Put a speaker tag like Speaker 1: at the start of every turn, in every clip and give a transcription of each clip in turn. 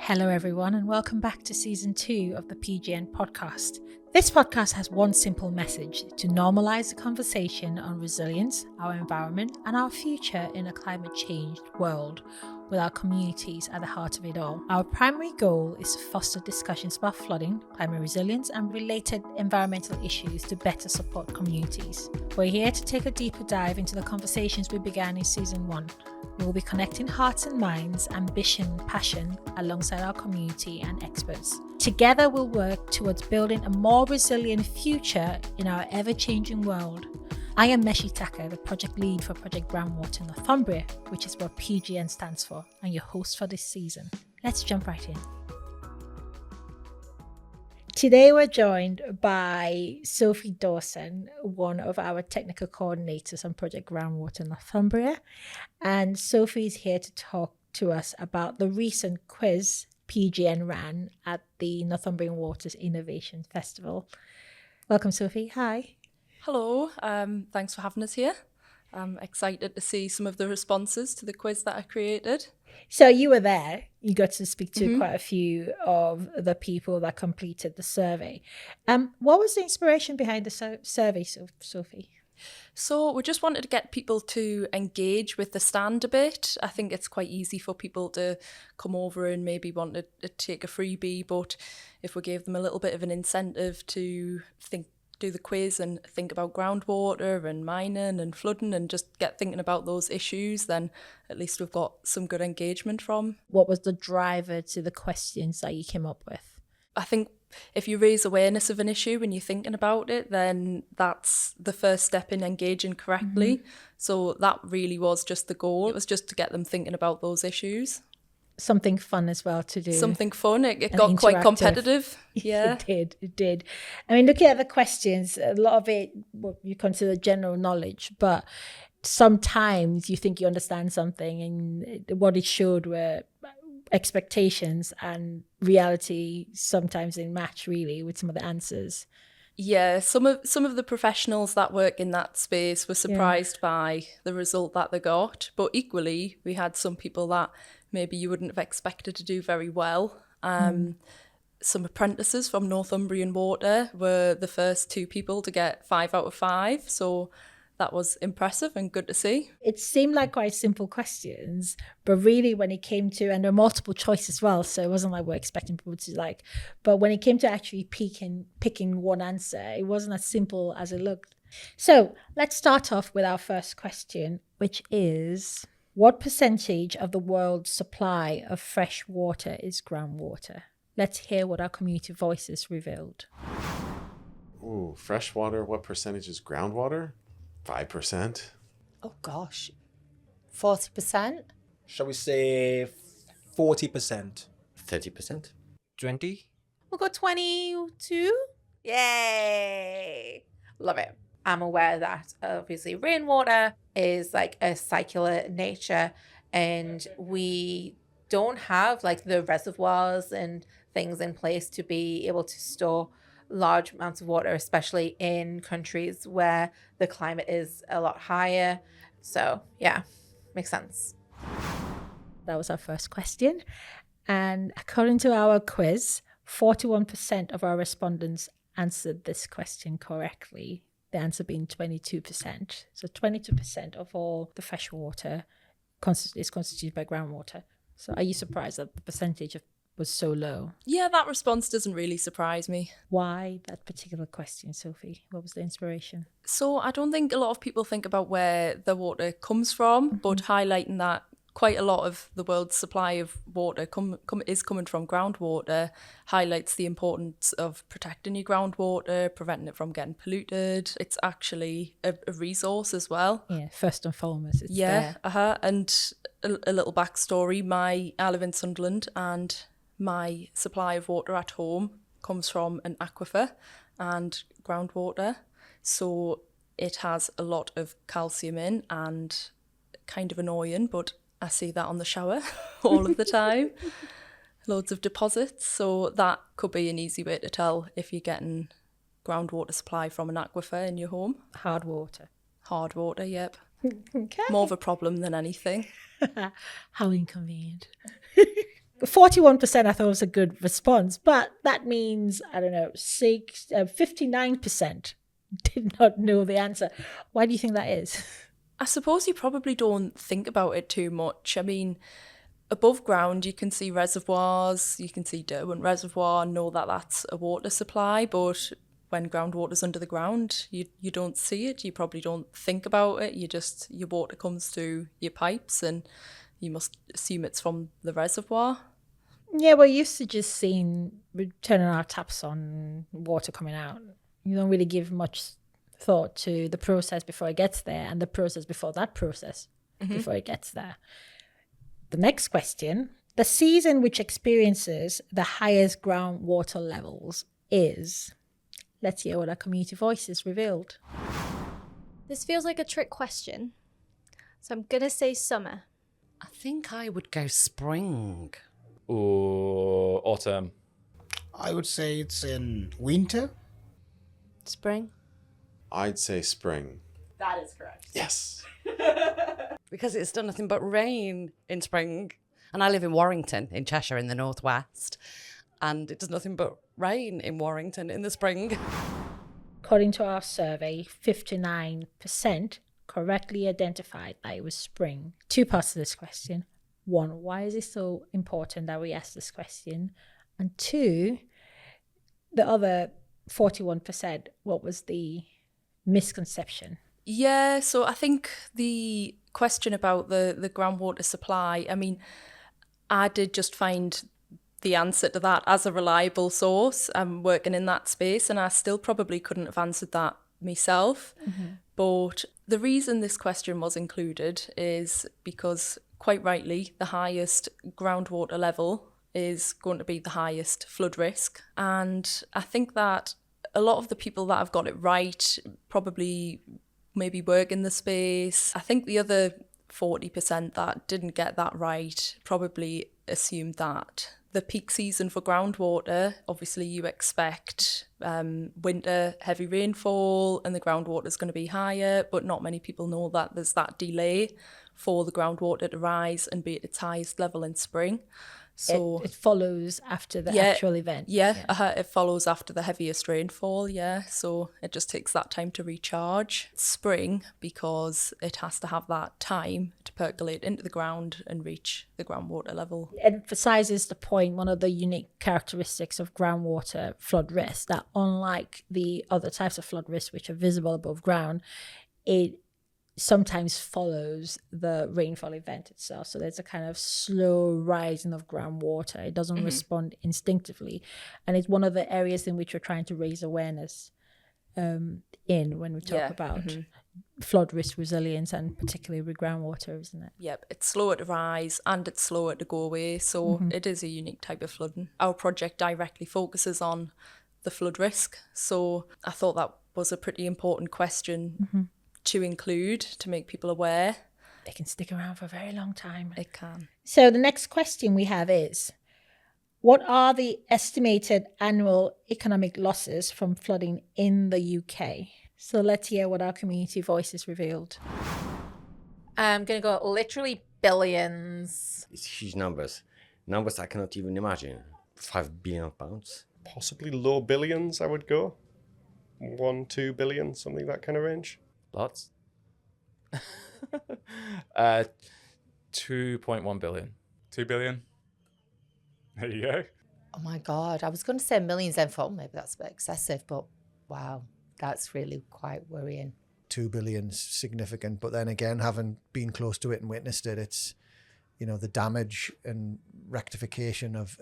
Speaker 1: Hello everyone and welcome back to season 2 of the PGN Podcast. This podcast has one simple message: to normalise the conversation on resilience, our environment and our future in a climate changed world, with our communities at the heart of it all. Our primary goal is to foster discussions about flooding, climate resilience and related environmental issues to better support communities. We're here to take a deeper dive into the conversations we began in season 1. We will be connecting hearts and minds, ambition, passion alongside our community and experts. Together we'll work towards building a more resilient future in our ever-changing world. I am Meshi Taka, the project lead for Project Groundwater Northumbria, which is what PGN stands for, and your host for this season. Let's jump right in. Today we're joined by Sophie Dawson, one of our technical coordinators on Project Groundwater Northumbria. And Sophie is here to talk to us about the recent quiz PGN ran at the Northumbrian Water Innovation Festival. Welcome, Sophie. Hi.
Speaker 2: Hello. Thanks for having us here. I'm excited to see some of the responses to the quiz that I created.
Speaker 1: So you were there. You got to speak to quite a few of the people that completed the survey. What was the inspiration behind the survey, Sophie?
Speaker 2: So we just wanted to get people to engage with the stand a bit. I think it's quite easy for people to come over and maybe want to take a freebie, but if we gave them a little bit of an incentive to do the quiz and think about groundwater and mining and flooding and just get thinking about those issues, then at least we've got some good engagement from.
Speaker 1: What was the driver to the questions that you came up with?
Speaker 2: I think if you raise awareness of an issue when you're thinking about it, then that's the first step in engaging correctly. Mm-hmm. So that really was just the goal. It was just to get them thinking about those issues.
Speaker 1: Something fun as well to do.
Speaker 2: Something fun. It got quite competitive. Yeah.
Speaker 1: It did. I mean, looking at the questions, a lot of it, you consider general knowledge, but sometimes you think you understand something and what it showed were expectations and reality sometimes didn't match really with some of the answers.
Speaker 2: Yeah, some of the professionals that work in that space were surprised by the result that they got, but equally we had some people that maybe you wouldn't have expected to do very well. Some apprentices from Northumbrian Water were the first 2 people to get 5 out of 5, so that was impressive and good to see. It
Speaker 1: seemed like quite simple questions, but really when it came to, and there were multiple choice as well, so it wasn't like we're expecting people to but when it came to actually picking one answer, it wasn't as simple as it looked. So let's start off with our first question, which is: what percentage of the world's supply of fresh water is groundwater? Let's hear what our community voices revealed.
Speaker 3: Ooh, fresh water, what percentage is groundwater? 5%.
Speaker 4: Oh gosh, 40%?
Speaker 5: Shall we say 40%?
Speaker 6: 30%.
Speaker 7: 20?
Speaker 4: We'll go 22. Yay! Love it. I'm aware that obviously rainwater is like a circular nature and we don't have like the reservoirs and things in place to be able to store large amounts of water, especially in countries where the climate is a lot higher. So yeah, makes sense.
Speaker 1: That was our first question. And according to our quiz, 41% of our respondents answered this question correctly. The answer being 22%. So 22% of all the fresh water is constituted by groundwater. So are you surprised that the percentage was so low?
Speaker 2: Yeah, that response doesn't really surprise me.
Speaker 1: Why that particular question, Sophie? What was the inspiration?
Speaker 2: So I don't think a lot of people think about where the water comes from, but highlighting that quite a lot of the world's supply of water is coming from groundwater highlights the importance of protecting your groundwater, preventing it from getting polluted. It's actually a resource as well.
Speaker 1: Yeah, first and foremost, it's there.
Speaker 2: And a little backstory. I live in Sunderland and my supply of water at home comes from an aquifer and groundwater. So it has a lot of calcium in and kind of annoying, but I see that on the shower all of the time. Loads of deposits. So that could be an easy way to tell if you're getting groundwater supply from an aquifer in your home.
Speaker 1: Hard water.
Speaker 2: Hard water, yep.
Speaker 1: Okay.
Speaker 2: More of a problem than anything.
Speaker 1: How inconvenient. 41% I thought was a good response, but that means, I don't know, 59% did not know the answer. Why do you think that is?
Speaker 2: I suppose you probably don't think about it too much. I mean, above ground, you can see reservoirs, you can see Derwent Reservoir, know that that's a water supply, but when groundwater's under the ground, you don't see it, you probably don't think about it, your water comes through your pipes and you must assume it's from the reservoir.
Speaker 1: Yeah, we're used to just turning our taps on, water coming out. You don't really give much thought to the process before it gets there and the process before that process, before it gets there. The next question, the season which experiences the highest groundwater levels is, let's hear what our community voices revealed.
Speaker 6: This feels like a trick question, so I'm going to say summer.
Speaker 7: I think I would go spring.
Speaker 8: Or autumn.
Speaker 9: I would say it's in winter.
Speaker 6: Spring.
Speaker 3: I'd say spring.
Speaker 2: That is correct.
Speaker 3: Yes.
Speaker 7: Because it's done nothing but rain in spring. And I live in Warrington, in Cheshire, in the northwest. And it does nothing but rain in Warrington in the spring.
Speaker 1: According to our survey, 59% correctly identified that it was spring. Two parts to this question. One, why is it so important that we ask this question? And two, the other 41%, what was the misconception?
Speaker 2: Yeah, so I think the question about the groundwater supply, I mean, I did just find the answer to that as a reliable source. I'm working in that space and I still probably couldn't have answered that myself. But the reason this question was included is because, quite rightly, the highest groundwater level is going to be the highest flood risk. And I think that a lot of the people that have got it right probably maybe work in the space. I think the other 40% that didn't get that right probably assumed that the peak season for groundwater, obviously you expect winter heavy rainfall and the groundwater is going to be higher, but not many people know that there's that delay for the groundwater to rise and be at its highest level in spring. So
Speaker 1: it follows after the actual event.
Speaker 2: It follows after the heaviest rainfall, so it just takes that time to recharge. Spring, because it has to have that time to percolate into the ground and reach the groundwater level.
Speaker 1: It emphasises the point, one of the unique characteristics of groundwater flood risk, that unlike the other types of flood risk which are visible above ground, it sometimes follows the rainfall event itself. So there's a kind of slow rising of groundwater. It doesn't respond instinctively. And it's one of the areas in which we're trying to raise awareness when we talk about flood risk resilience, and particularly with groundwater, isn't it?
Speaker 2: Yep, it's slower to rise and it's slower to go away. So it is a unique type of flooding. Our project directly focuses on the flood risk. So I thought that was a pretty important question to include, to make people aware.
Speaker 1: They can stick around for a very long time.
Speaker 2: It can.
Speaker 1: So the next question we have is, what are the estimated annual economic losses from flooding in the UK? So let's hear what our community voices revealed.
Speaker 4: I'm going to go literally billions.
Speaker 10: It's huge numbers. Numbers I cannot even imagine. £5 billion.
Speaker 11: Possibly low billions, I would go. 1-2 billion, something that kind of range.
Speaker 8: Lots. 2.1 billion.
Speaker 12: 2 billion. There you go.
Speaker 13: Oh my God, I was going to say millions then thought maybe that's a bit excessive, but wow, that's really quite worrying.
Speaker 5: 2 billion's significant, but then again, having been close to it and witnessed it, it's, the damage and rectification of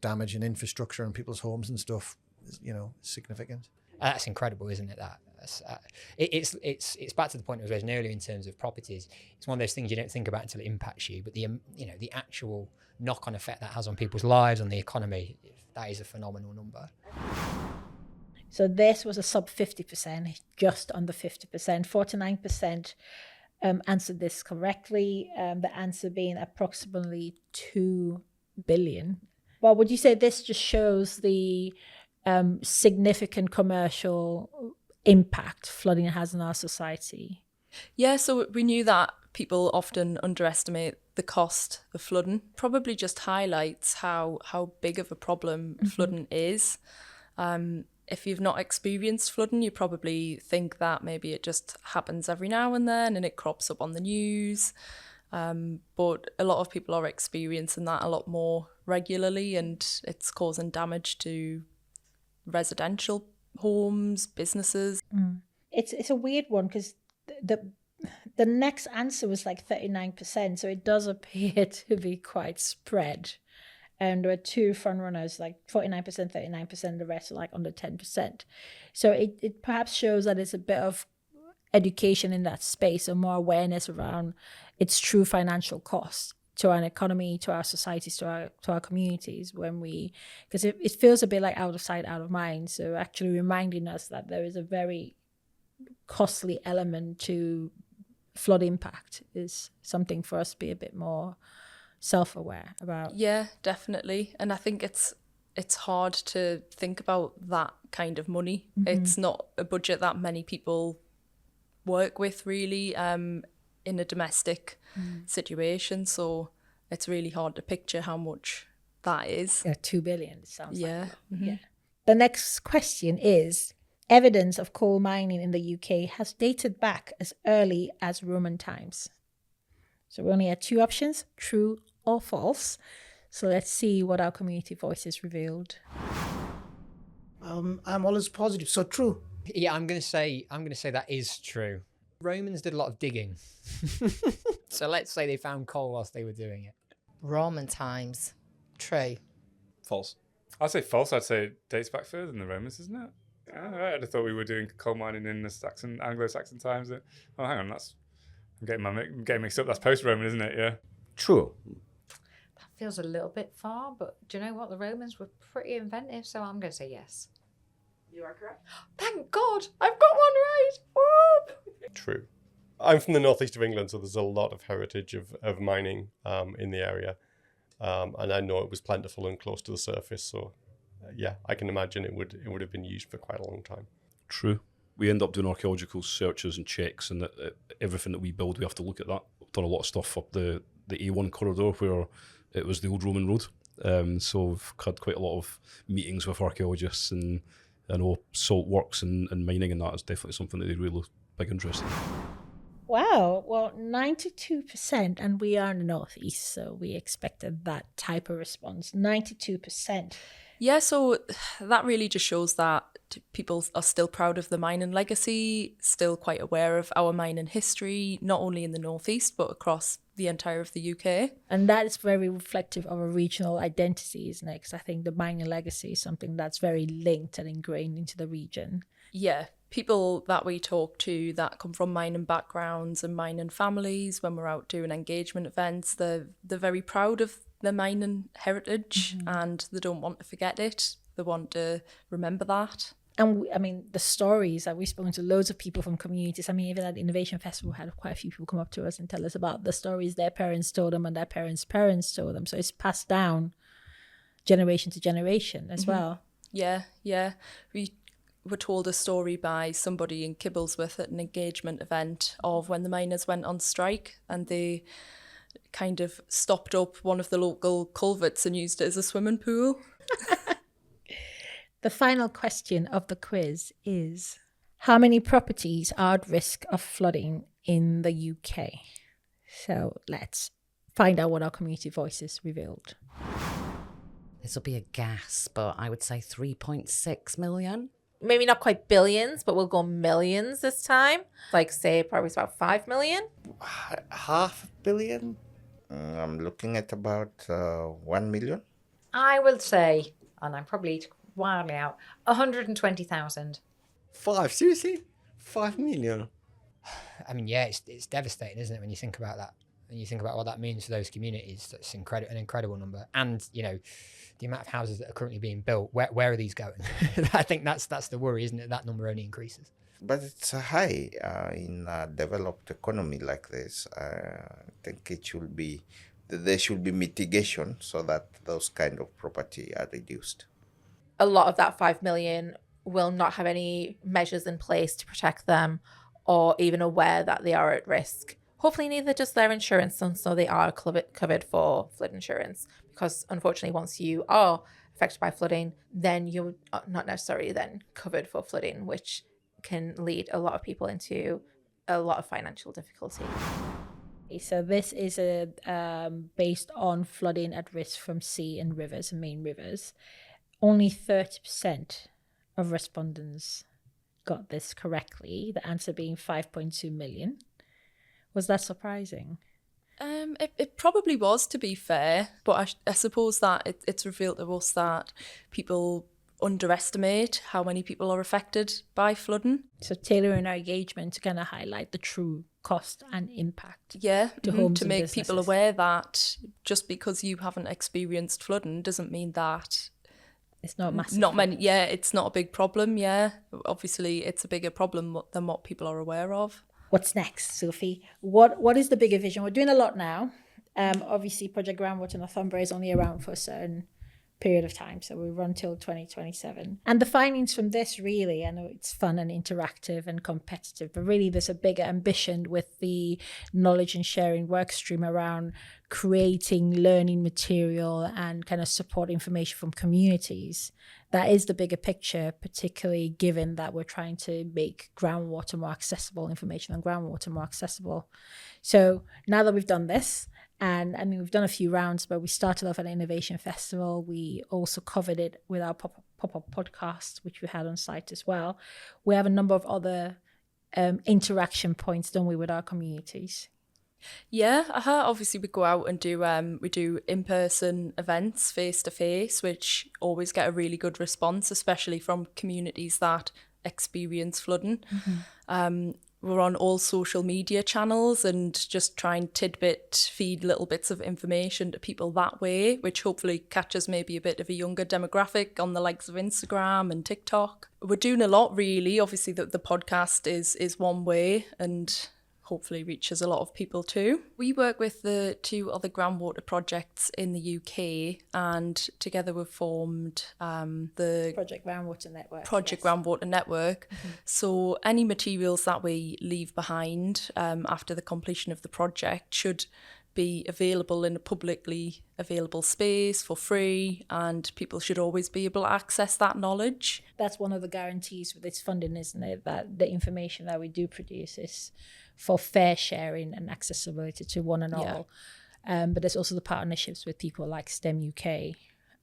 Speaker 5: damage in infrastructure and people's homes and stuff, significant.
Speaker 14: That's incredible, isn't it? It's back to the point I was raising earlier in terms of properties. It's one of those things you don't think about until it impacts you, but the actual knock-on effect that has on people's lives, on the economy, that is a phenomenal number.
Speaker 1: So this was a sub 50%, just under 50%. 49% answered this correctly. The answer being approximately 2 billion. Well, would you say this just shows the significant commercial impact flooding has on our society?
Speaker 2: Yeah, so we knew that people often underestimate the cost of flooding. Probably just highlights how big of a problem flooding is. If you've not experienced flooding, you probably think that maybe it just happens every now and then and it crops up on the news. But a lot of people are experiencing that a lot more regularly, and it's causing damage to residential homes, businesses.
Speaker 1: It's a weird one because the next answer was like 39%, so it does appear to be quite spread. And there were two front runners, like 49%, 39%, the rest are like under 10%. So it perhaps shows that it's a bit of education in that space and more awareness around its true financial costs to our economy, to our societies, to our communities, because it feels a bit like out of sight, out of mind. So actually reminding us that there is a very costly element to flood impact is something for us to be a bit more self-aware about.
Speaker 2: Yeah, definitely. And I think it's hard to think about that kind of money. It's not a budget that many people work with really in a domestic situation, so it's really hard to picture how much that is.
Speaker 1: Yeah, 2 billion, it sounds like.
Speaker 2: Yeah.
Speaker 1: The next question is, evidence of coal mining in the UK has dated back as early as Roman times. So we only had two options, true or false. So let's see what our community voices revealed.
Speaker 9: I'm always positive, so true.
Speaker 14: Yeah, I'm gonna say that is true. Romans did a lot of digging. So let's say they found coal whilst they were doing it.
Speaker 13: Roman times. True.
Speaker 12: False. I'd say false. I'd say it dates back further than the Romans, isn't it? I'd have thought we were doing coal mining in the Anglo-Saxon times. Oh, hang on, I'm getting mixed up. That's post-Roman, isn't it? Yeah.
Speaker 10: True.
Speaker 15: That feels a little bit far, but do you know what? The Romans were pretty inventive, so I'm going to say yes.
Speaker 4: You are correct.
Speaker 15: Thank God! I've got one right! Whoop!
Speaker 11: True. I'm from the northeast of England, so there's a lot of heritage of mining in the area. And I know it was plentiful and close to the surface, so yeah, I can imagine it would have been used for quite a long time.
Speaker 16: True. We end up doing archaeological searches and checks, and everything that we build, we have to look at that. We've done a lot of stuff up the A1 corridor where it was the old Roman road. So we've had quite a lot of meetings with archaeologists, and I know salt works and mining and that is definitely something that they really big interest in.
Speaker 1: Wow, well, 92%, and we are in the northeast, so we expected that type of response. 92%.
Speaker 2: Yeah, so that really just shows that people are still proud of the mining legacy, still quite aware of our mining history, not only in the northeast, but across the entire of the UK.
Speaker 1: And that is very reflective of a regional identity, isn't it? Because I think the mining legacy is something that's very linked and ingrained into the region.
Speaker 2: Yeah, people that we talk to that come from mining backgrounds and mining families, when we're out doing engagement events, they're very proud of their mining heritage, and they don't want to forget it. They want to remember that.
Speaker 1: And the stories that we've spoken to loads of people from communities. Even at the Innovation Festival, we had quite a few people come up to us and tell us about the stories their parents told them and their parents' parents told them. So it's passed down generation to generation as well.
Speaker 2: Yeah. We were told a story by somebody in Kibblesworth at an engagement event of when the miners went on strike, and they kind of stopped up one of the local culverts and used it as a swimming pool.
Speaker 1: The final question of the quiz is, how many properties are at risk of flooding in the UK? So let's find out what our community voices revealed.
Speaker 7: This will be a guess, but I would say 3.6 million.
Speaker 4: Maybe not quite billions, but we'll go millions this time. Like, say, probably about 5 million.
Speaker 17: 500 million? I'm looking at about 1 million.
Speaker 15: I will say, and I'm probably wildly out, 120,000.
Speaker 10: 5? Seriously? 5 million?
Speaker 14: Yeah, it's devastating, isn't it, when you think about that? And you think about what that means for those communities. That's an incredible number. And, the amount of houses that are currently being built, where are these going? I think that's the worry, isn't it? That number only increases.
Speaker 17: But it's high in a developed economy like this. I think there should be mitigation so that those kind of property are reduced.
Speaker 4: A lot of that 5 million will not have any measures in place to protect them, or even aware that they are at risk. hopefully neither does their insurance, and so they are covered for flood insurance, because unfortunately once you are affected by flooding, then you're not necessarily then covered for flooding, which can lead a lot of people into a lot of financial difficulty.
Speaker 1: So this is based on flooding at risk from sea and rivers and main rivers. Only 30% of respondents got this correctly, the answer being 5.2 million. Was that surprising?
Speaker 2: It probably was, to be fair, but I suppose that it's revealed to us that people underestimate how many people are affected by flooding.
Speaker 1: So tailoring our engagement to kind of highlight the true cost and impact.
Speaker 2: Yeah,
Speaker 1: to homes
Speaker 2: to
Speaker 1: and
Speaker 2: make
Speaker 1: businesses.
Speaker 2: people aware that just because you haven't experienced flooding doesn't mean that
Speaker 1: it's not massive.
Speaker 2: Not many. Yeah, it's not a big problem. Yeah, obviously it's a bigger problem than what people are aware of.
Speaker 1: What's next, Sophie? What is the bigger vision? We're doing a lot now. Obviously, Project Groundwater Northumbria is only around for a certain period of time, so we run till 2027. And the findings from this, really, I know it's fun and interactive and competitive, but really there's a bigger ambition with the knowledge and sharing work stream around creating learning material and kind of support information from communities. That is the bigger picture, particularly given that we're trying to make groundwater more accessible, information on groundwater more accessible. So now that we've done this, and I mean, we've done a few rounds, but we started off at an innovation festival. We also covered it with our pop-up podcast, which we had on site as well. We have a number of other interaction points, don't we, with our communities?
Speaker 2: Yeah, obviously we go out and do in-person events face-to-face, which always get a really good response, especially from communities that experience flooding. Mm-hmm. We're on all social media channels and just try and feed little bits of information to people that way, which hopefully catches maybe a bit of a younger demographic on the likes of Instagram and TikTok. We're doing a lot, really. Obviously, the podcast is one way and hopefully reaches a lot of people too. We work with the 2 other groundwater projects in the UK, and together we've formed the
Speaker 1: Project Groundwater Network.
Speaker 2: Groundwater Network.
Speaker 1: Mm-hmm.
Speaker 2: So any materials that we leave behind after the completion of the project should be available in a publicly available space for free, and people should always be able to access that knowledge.
Speaker 1: That's one of the guarantees with this funding, isn't it? That the information that we do produce is for fair sharing and accessibility to one and all. But there's also the partnerships with people like STEM UK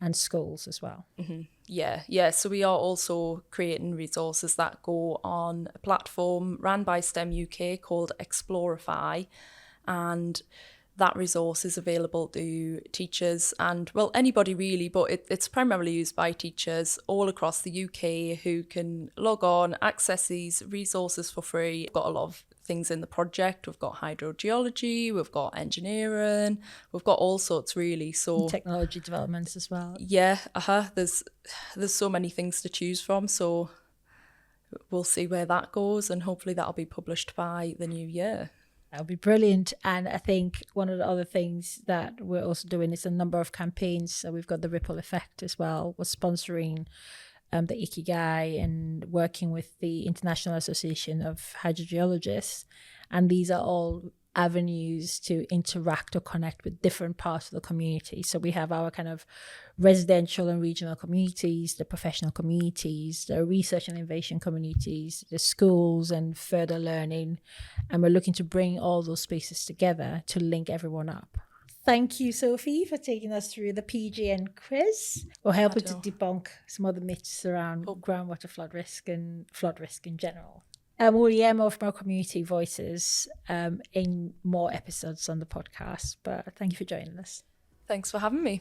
Speaker 1: and schools as well.
Speaker 2: Mm-hmm. Yeah. So we are also creating resources that go on a platform ran by STEM UK called Explorify, and that resource is available to teachers and, well, anybody really, but it's primarily used by teachers all across the UK who can log on, access these resources for free. We've got a lot of things in the project. We've got hydrogeology, we've got engineering, we've got all sorts, really. So
Speaker 1: technology developments as well.
Speaker 2: Yeah, there's so many things to choose from. So we'll see where that goes, and hopefully that'll be published by the new year.
Speaker 1: That'll be brilliant. And I think one of the other things that we're also doing is a number of campaigns. So we've got the Ripple Effect as well. We're sponsoring the Ikigai and working with the International Association of Hydrogeologists. And these are all avenues to interact or connect with different parts of the community. So we have our kind of residential and regional communities, the professional communities, the research and innovation communities, the schools and further learning. And we're looking to bring all those spaces together to link everyone up. Thank you, Sophie, for taking us through the PGN quiz. We're helping to debunk some other myths around groundwater flood risk and flood risk in general. We'll hear more from our community voices in more episodes on the podcast, but thank you for joining us.
Speaker 2: Thanks for having me.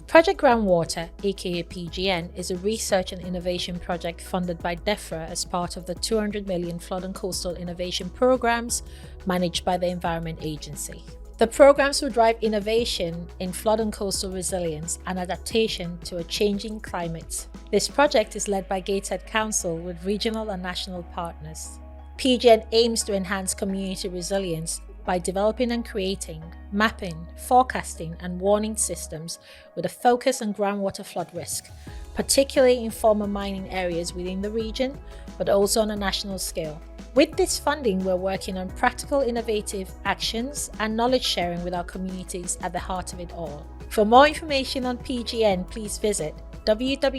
Speaker 1: Project Groundwater, aka PGN, is a research and innovation project funded by DEFRA as part of the 200 million Flood and Coastal Innovation Programs managed by the Environment Agency. The programs will drive innovation in flood and coastal resilience and adaptation to a changing climate. This project is led by Gateshead Council with regional and national partners. PGN aims to enhance community resilience by developing and creating, mapping, forecasting and warning systems with a focus on groundwater flood risk, particularly in former mining areas within the region, but also on a national scale. With this funding, we're working on practical, innovative actions and knowledge sharing with our communities at the heart of it all. For more information on PGN, please visit www.pgn.org.uk.